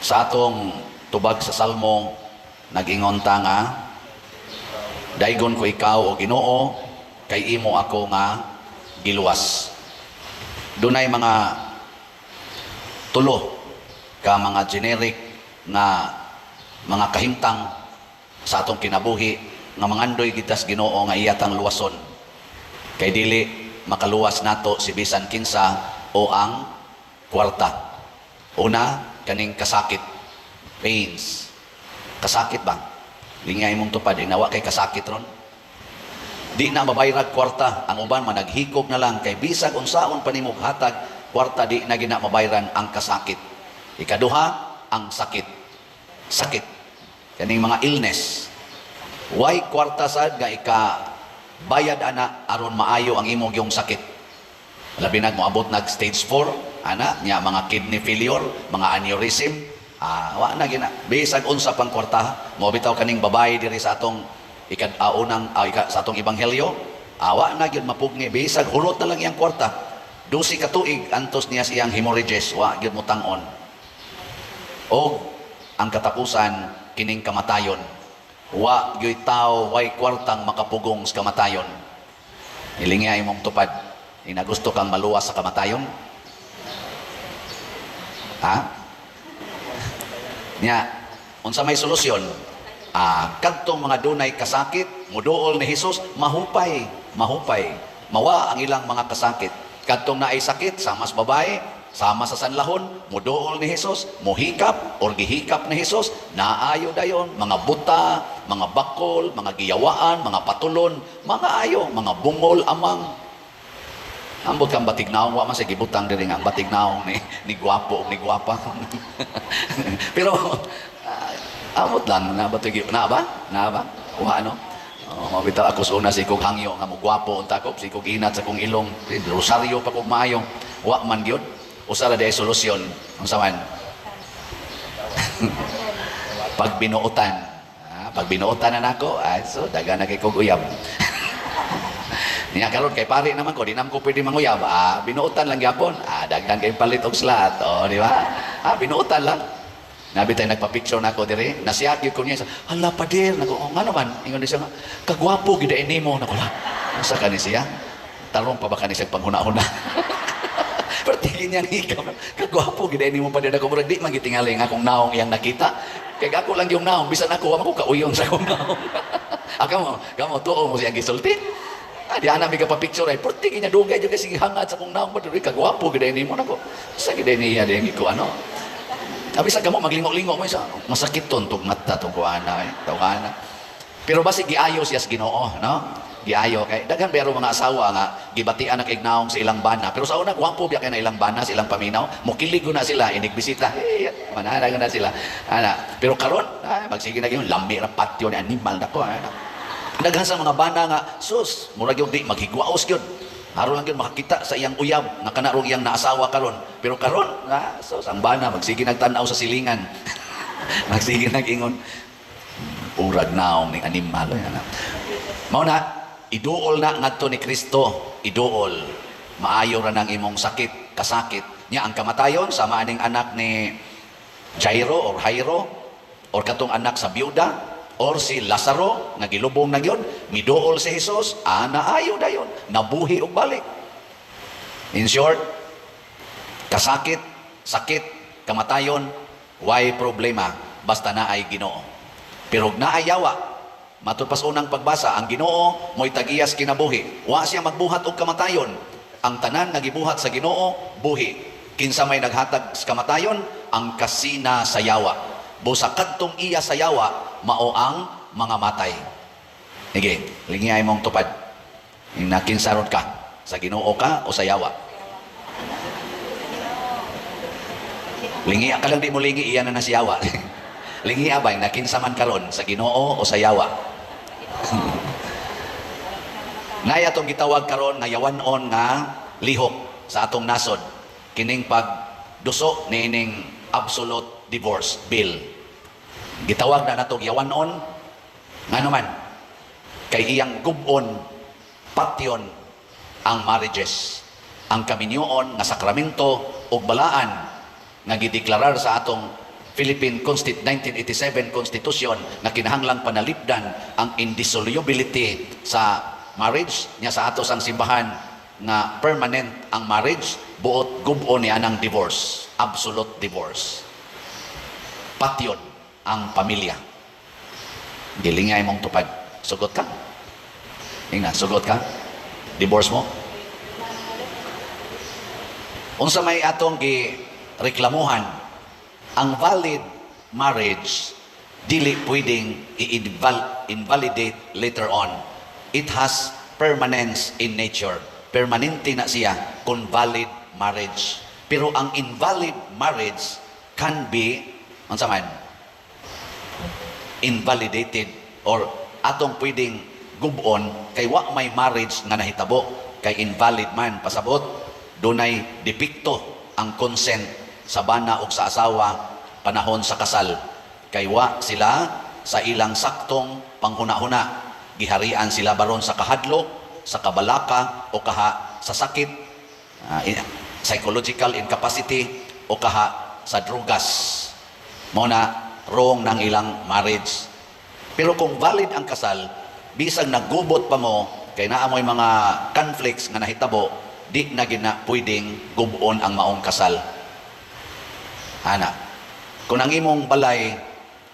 Sa atong tubag sa Salmo, nag-ingon ta nga, daigon ko ikaw o Ginoo, kay imo ako nga giluwas. Dunay mga tulo ka mga generic nga mga kahimtang sa atong kinabuhi nga mangandoy gitas Ginoo nga iyatang luwason. Kay dili makaluwas nato si bisan kinsa o ang kwarta. Una, kaning kasakit, pains. Kasakit ba? Lingay mong tupad, inawa kay kasakit ron. Di na mabayrag kwarta, ang uban managhikog na lang kay bisag unsaon panimog hatag kwarta, di na gina mabayran ang kasakit. Ikaduha, ang sakit. Sakit. Kaning mga illness. Why kwarta sad nga bayad ana aron maayo ang imong yung sakit. Labi na moabot nag stage 4 ana nya mga kidney failure, mga aneurysm, wa na gina bisag unsa pang kwarta mo bitaw kaning babae diri sa atong sa atong ebanghelyo, wa na gyud mapugni bisag hulot na lang iyang kwarta. 12 ka tuig antos niya siyang hemorrhages, wa gyud mo tang-on. Og ang katapusan kining kamatayon. Wa gyud tao way kwartang makapugong sa kamatayon. Ilingay imong tupad. Ina gusto kang maluwas sa kamatayon? Ha? Nya, unsa may solusyon? Kadtong mga dunay kasakit, muduol ni Hesus, mahupay. Mawa ang ilang mga kasakit. Kadtong naay sakit, sama sa babae, sama sa sanlahon, muduol ni Hesus, muhikap or gihikap ni Hesus, naayo dayon, mga buta, mga bakol, mga giyawaan, mga patulon, mga ayo, mga bungol amang. Ambot kang batignaong, wa man sa gibutang diri nga batignaong ni gwapo, ni gwapa. Pero amot lang na ba wa ano? Mabitaw ako sa una si kog hangyo nga mo gwapo unta ko, si kog inat sa kong ilong, rosaryo pa kog maayo. Wa man gyud. Usa ra day solusyon. Unsa man? Pag binuotan. Pag binuotan na nako, so dagan na kay kog uyab. Niya karon kay pare naman ko, di naman ko pwede manguyab. Binuotan lang gyapon. Daghan kay palit og slat. Di ba? Binuotan lang. Nabi tayo nagpa-picture na ako diri. Nasiyat yun ko niya. Hala, pader. Nga naman. Ingon niya nga, kagwapo, gidain mo. Nakula. Masa ka ni siya? Tarong pa ba ka ni siya panghuna-huna? Pero tingin niya ikaw. Kagwapo, gidain mo pader. Ako murag di magitingali nga akong naong iyang nakita. Kaya ako lang yung naong. Bisan ako, ako kauyon sa akong naong. Kamo, tuo mo siyang gisulti. Di anak ka pa-picture ay. Pero tingin niya, dugay dyan kasi hangat sa akong naong. Kagwapo, gidain mo. Sa gidain niya, di ko ano. Sabi sa gamo, maglingo-lingo mo isa. Masakit ton, tugmata, tugwana, tawana. Pero basi giayo siya sa Ginoo, no? Giayo kay daghan pero mga asawa nga gibatian na kay naong sa ilang bana. Pero sa una gwapo biya kay na ilang bana, sa ilang paminaw, mukilig na sila, inigbisita. Manana na sila. Pero karon, magsige na gyud lambi ra patio ni animal nako. Daghan sa mga bana nga sus, murag yung di maghigwaos gyud. Haro lang yun makakita sa iyang uyab na kanarong iyang naasawa karon. Pero karon, so ang bana magsige nagtanaw sa silingan. Magsige nag-ingon urag naong ning animal. Mao na iduol na ngadto ni Kristo, iduol. Maayo ra nang imong sakit, kasakit. Nya ang kamatayon sama aning anak ni Jairo or katong anak sa biyuda or si Lazaro nga gilubong na gyud, miduol si Hesus, naayo dayon, nabuhi og balik. In short, kasakit, sakit, kamatayon, why problema basta naay Ginoo. Pero naayawa, matud pas unang pagbasa, ang Ginoo mo'y tagiyas kinabuhi. Wa siya magbuhat og kamatayon. Ang tanan nga gibuhat sa Ginoo buhi. Kinsa may naghatag sa kamatayon, ang kasina sa yawa. Busa kadtong iya sa yawa, mao ang mga matay. Sige, lingay mong tupad. Nakinsarod ka, sa Ginoo ka o sa yawa? Lingi ka lang di mo lingi, iyan na si yawa. Lingi abay, nakinsaman karon sa Ginoo o sa yawa? Naya itong gitawag karon nga yawanon nga lihok sa atong nasod. Kining pagduso ni ining absolute divorce bill. Gitawag na natong yawanon nga naman kay iyang gubon patyon ang marriages, ang kaminyoon nga sakramento ug balaan nga gideklarar sa atong Philippine 1987 Constitution na kinahanglang panalipdan ang indissolubility sa marriage niya sa atos ang simbahan na permanent ang marriage buot gub-o ni anang divorce, absolute divorce. Patyon ang pamilya. Gilingay mong tupad. Sugot ka? Inga, sugot ka? Divorce mo? Unsa may atong gi-reklamuhan, ang valid marriage dili pwedeng i-invalidate later on. It has permanence in nature. Permanente na siya kung valid marriage. Pero ang invalid marriage can be, unsa man, invalidated or atong pwedeng gubon kay wa may marriage nga nahitabo kay invalid man pasabot dunay depekto ang consent sa bana o sa asawa panahon sa kasal kay wa sila sa ilang saktong panghuna-huna, giharian sila baron sa kahadlok, sa kabalaka o kaha sa sakit, psychological incapacity o kaha sa drugas. Mao na wrong ng ilang marriage. Pero kung valid ang kasal, bisag naggubot pa mo kay naa mo'y mga conflicts nga nahitabo, di na gina pwedeng gubon ang maong kasal. Ana, kung ang imong balay,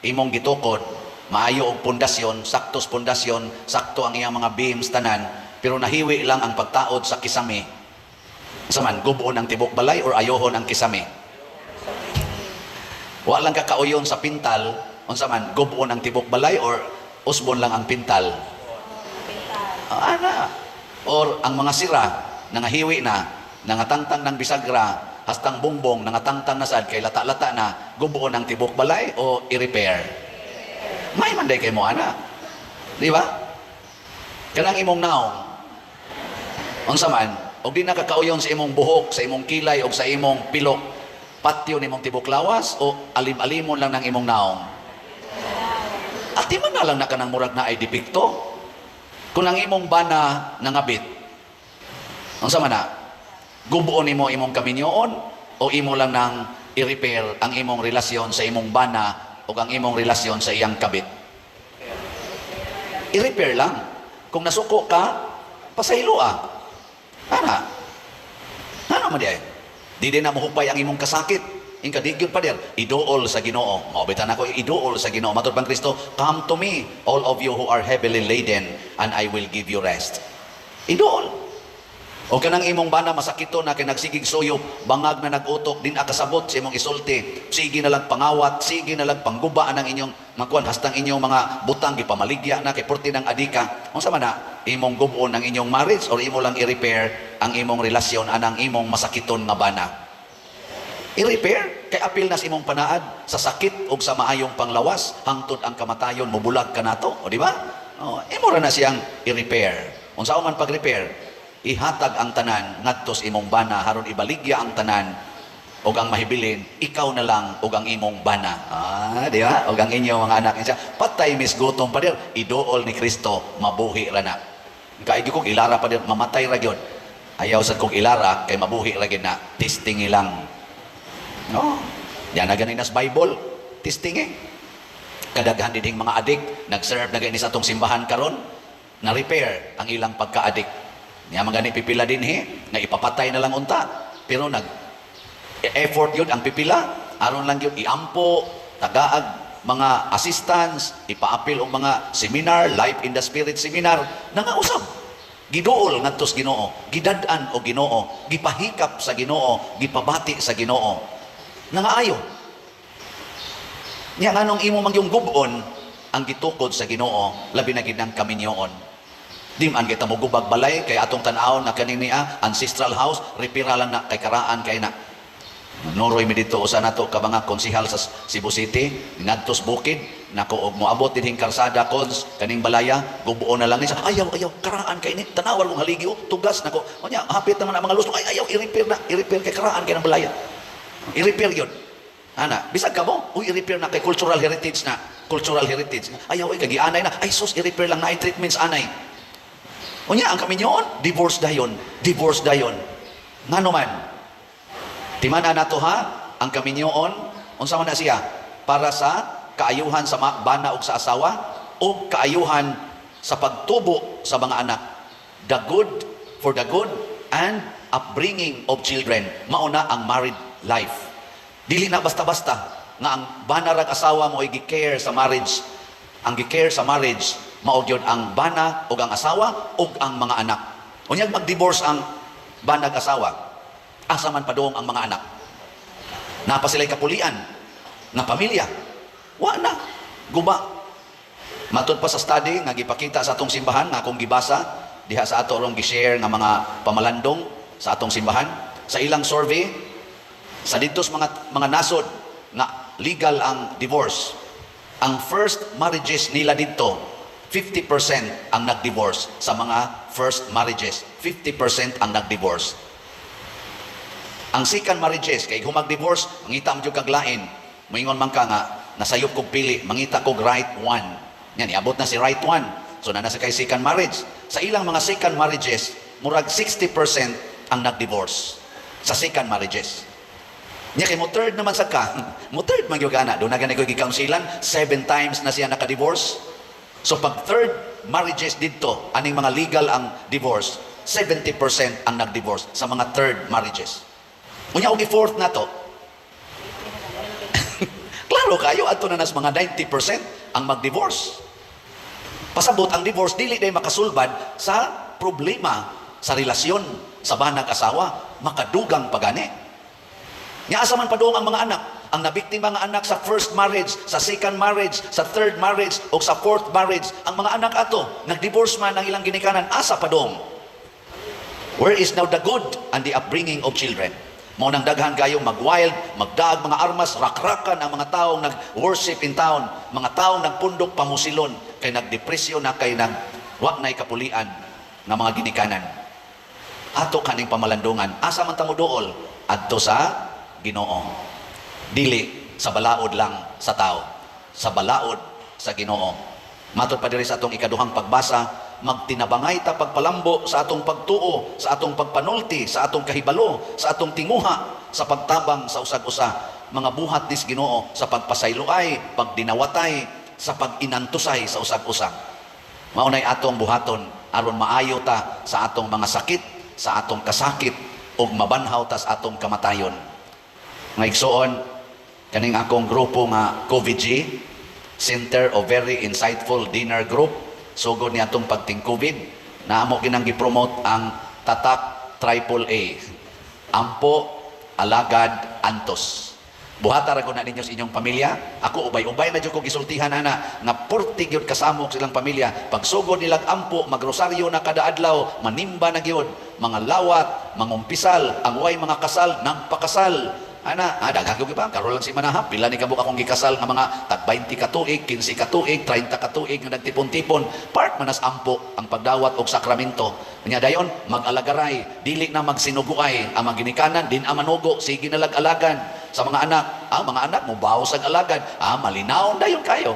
imong gitukod, maayo og pundasyon, saktos pundasyon, sakto ang iyang mga beams tanan, pero nahiwi lang ang pagtaod sa kisame. Saman, gubon ang tibok balay or ayohon ang kisame? Wa lang kakauyon sa pintal, unsa man, gubon ang tibok balay or usbon lang ang pintal? Ana. Or ang mga sira, nangahiwi na, nangatangtang ng bisagra, hastang bumbong, nangatangtang na sad kay lata-lata na, gubuon ang tibok balay o i-repair? May manday kay mo, ana. Di ba? Kanang imong naong, unsa man, og di nakakauyon sa imong buhok, sa imong kilay, o sa imong pilok, patyo ni imong tibok lawas, o alim-alimon lang ng imong naong? At di man na lang na kanang murag na ay depekto. Kung ang imong bana nangabit, unsa man na? Gubuon nimo imong kaminyoon o imo lang nang i-repair ang imong relasyon sa imong bana o ang imong relasyon sa iyang kabit? I-repair lang. Kung nasuko ka, pasaylo Ana. Ano man di ay? Di din na mahupay ang imong kasakit. Ingka di gyud pa der, iduol sa Ginoo. Maobitan ako, iduol sa Ginoo. Matod pang Kristo, come to me, all of you who are heavily laden, and I will give you rest. Iduol. O kanang imong bana masakito na kay nagsigig suyop, bangag na nagutok, din akasabot sa imong isulti, sige na lang pangawat, sige na lang panggubaan ang inyong makuan, hastang inyong mga butang gipamaligya na kay porti ng adika. Unsa man na imong gubon ang inyong marriage or imo lang i-repair ang imong relasyon anang imong masakiton nga bana? I-repair kay apil na sa imong panaad sa sakit o sa maayong panglawas hangtod ang kamatayon mubulag ka nato, o di ba? Imo ra na siyang i-repair. Unsa man pag-repair? Ihatag ang tanan ngadtos imong bana haron ibaligya ang tanan og ang mahibilin ikaw na lang og ang imong bana. Di ba? Og ang inyong mga anak siya patay misgutom pa dir, iduol ni Kristo, mabuhi ra na. Kaigi kog ilara pa dir, mamatay ra gyud. Ayaw sad kog ilara kay mabuhi ra gyud na, testing lang. No. Yan na ganin nas Bible, testing Kadaghan din mga adik nag-serve na gani sa atong simbahan karon, na repair ang ilang pagka-adik. Nga magani pipila din nga ipapatay na lang unta. Pero effort yun ang pipila. Aron lang yun iampo, tagaag mga assistants, ipaapil ang mga seminar, Life in the Spirit seminar, nangausap. Giduol ngadtos Ginoo, gidad-an o Ginoo, gipahikap sa Ginoo, gipabati sa Ginoo. Nangaayo. Nya nganong imo mang yung gubon ang gitukod sa Ginoo, labi na gid ang kaminyoon. Di man kita mo gubag balay kay atong tan-aw na kanini ancestral house, repira lang na kay karaan kay na. Nuroy mi dito usa nato ka mga konsehal sa Cebu City, ngadtos bukid, nako og moabot dinhing kalsada cons kaning balaya, gubuon na lang ni sa ayaw karaan kay ni tanawal kong haligyo, tugas nako. Unya hapit naman ang mga lusong ayaw i-repair kay karaan kay nang balaya. I-repair yun. Ana, bisag ka mo, i-repair na kay cultural heritage na. Cultural heritage. Ayaw kagianay na. Ay sus, i-repair lang na treatments anay. Unya ang kaminyoon, divorce dayon. Ngano man? Timana nato ang kaminyoon, unsa man na siya? para sa kaayuhan sa bana ug sa asawa o kaayuhan sa pagtubo sa mga anak. The good for the good and upbringing of children. Mauna ang married life. Dili na basta-basta nga ang bana rag asawa mo ay gi-care sa marriage. Ang gi-care sa marriage mao gyud ang bana ug ang asawa ug ang mga anak. Unyag mag-divorce ang banag asawa, asa man padung ang mga anak. Napa sila'y kapulian nga pamilya. Wa na, guba. Matud pa sa study nga gipakita sa atong simbahan nga akong gibasa diha sa ato rong gi-share nga mga pamalandong sa atong simbahan. Sa ilang survey sa didtos mga nasod nga legal ang divorce. Ang first marriages nila dito 50% ang nag-divorce sa mga first marriages. 50% ang nag-divorce. Ang second marriages, kay humag-divorce, mangita mo yung kaglain. Moingon man ka nga, nasayop kong pili, mangita kong right one. Yan, iabot na si right one. So, nasa kay second marriage. Sa ilang mga second marriages, murag 60% ang nag-divorce sa second marriages. Nya kay mo third naman sa ka, mo third man yung gana. Doon na ganay ko gicounselan, 7 times na siya naka-divorce. So pag third marriages dito, aning mga legal ang divorce, 70% ang nag-divorce sa mga third marriages. Unya og i-fourth na to. Klaro kayo, ato na nas mga 90% ang mag-divorce. Pasabot ang divorce, dili day makasulbad sa problema sa relasyon sa banag asawa, makadugang pagani. Nya asa man padung ang mga anak, ang nabiktima nga anak sa first marriage, sa second marriage, sa third marriage, o sa fourth marriage, ang mga anak ato, nag-divorce man ang ilang ginikanan, asa padung? Where is now the good and the upbringing of children? Mao nang daghan kayong mag-wild, magdaag mga armas, rakrakan ang mga taong nag-worship in town, mga taong nagpundok pamusilon, kay nagdepresyon na kay wa na'y kapulian ng mga ginikanan. Ato kaning pamalandungan, asa man tamo duol? Adto sa Ginoo. Dili sa balaod lang sa tao, sa balaod sa Ginoo. Matod pa diri sa atong ikaduhang pagbasa, magtinabangay ta pagpalambo sa atong pagtuo, sa atong pagpanulti, sa atong kahibalo, sa atong tinguha, sa pagtabang sa usag-usa, mga buhat nis Ginoo sa pagpasayloay, pagdinawatay, sa pag-inantusay sa usag-usa. Maunay atong buhaton aron maayo ta sa atong mga sakit, sa atong kasakit, ug mabanhaw ta sa atong kamatayon. Nga igsoon, kaning akong grupo nga COVID-G, Center of Very Insightful Dinner Group, sugod ni atong pagting-COVID, na amo ginang gi-promote ang Tatak AAA, Ampo, Alagad, Antos. Buhata ra ko na ninyo sa inyong pamilya. Ako ubay-ubay na jud ko gisultihan ana nga 40 gyud kasamok silang pamilya. Pag sugod nilang ampo, magrosaryo na kada adlaw, manimba na gyud, mga lawat, mangumpisal, ang way mga kasal nagpakasal. Ana, daghang gyud pa, karon lang si manahap, pila ni kabuk akong gikasal nga mga tag 20 ka tuig, 15 ka tuig, 30 ka tuig nga nagtipon-tipon. Part manas ampo ang pagdawat og sakramento. Nya dayon mag-alagaray, dili na magsinuguay ang mga ginikanan, din amanugo, sige na lag-alagan sa mga anak. Mga anak mo bawo sa alagad, malinaw dayon kayo.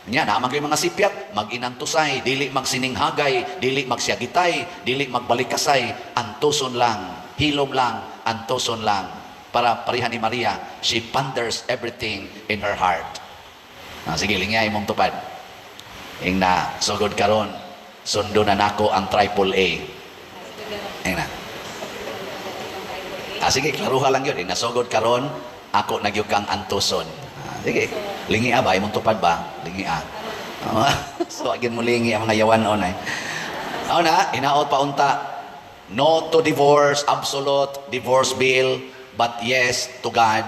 Nya naman kayo mga sipyat, mag-inantusay, dili magsininghagay, dili magsyagitay, dili magbalikasay, antuson lang, hilom lang, antuson lang. Para parihan ni Maria, she ponders everything in her heart. Sige, lingay mong tupad. Ing na, sugod karon, sundo na nako ang AAA. Ing na. Sige, klaruha lang yun. Ing nasugod karon, ako nagyug kang antuson. Sige, lingi ba? Imong tupad ba? Lingi So, agin mo lingi ang mga yawan on ay. Na, inaot pa unta, no to divorce, absolute divorce bill, but yes to God.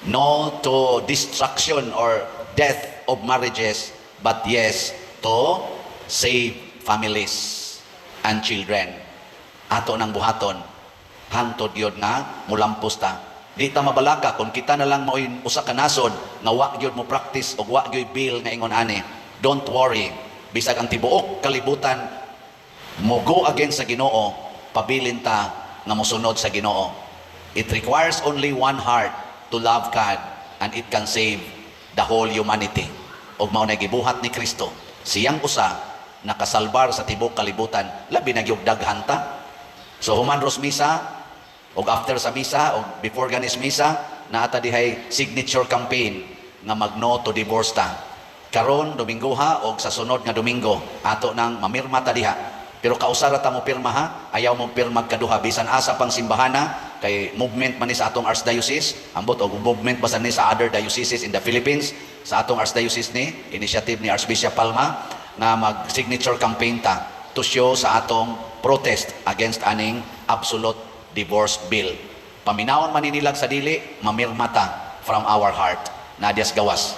No to destruction or death of marriages, but yes to save families and children. Ato nang buhaton, hantod yun nga, mulampos ta. Di ta mabalaka, kung kita na lang mo'y usa ka nasod, nga wa yun mo practice, o wa yun bill nga ingon ani. Don't worry, bisag ang tibuok kalibutan, mo go against sa Ginoo, pabilin ta nga mosunod sa Ginoo. It requires only one heart to love God, and it can save the whole humanity. Og mao na gibuhat ni Kristo, siyang usa nakasalbar sa tibok kalibutan, labi na gyud daghan ta. So human ros misa, og after sa misa, og before ganis misa, naata dihay signature campaign nga magno to divorce ta. Karon Domingo ha o sa sunod nga Domingo ato nang mamirma ta diha. Pero kausara ta mo pirma ha, ayaw mo pirma kaduha bisan asa pang simbahana kay movement man ni sa atong archdiocese, ambot og movement ba sa ni sa other dioceses in the Philippines, sa atong archdiocese ni initiative ni Archbishop Palma nga mag-signature campaign ta to show sa atong protest against aning absolute divorce bill. Paminawon man nilag sa dili, mamirma ta from our heart. Nadias gawas.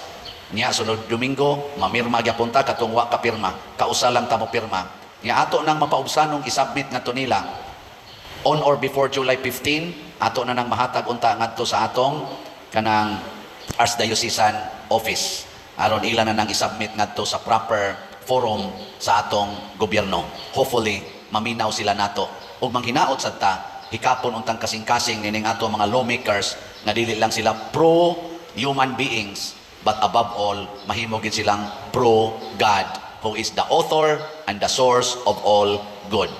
Nya sunod Domingo, mamirma gyapon ta katong wa ka pirma. Kausa lang ta mo pirma. Nya ato nang mapaubsanong isubmit ngadto nila on or before July 15, ato na nang mahatag unta ngadto sa atong kanang Archdiocesan office. Aron ila na nang isubmit ngadto sa proper forum sa atong gobyerno. Hopefully, maminaw sila nato. Ug manghinaot sad ta, hikapon untang kasing-kasing nining ato mga lawmakers nga dili lang sila pro human beings, but above all, mahimo gid silang pro God, who is the author and the source of all good.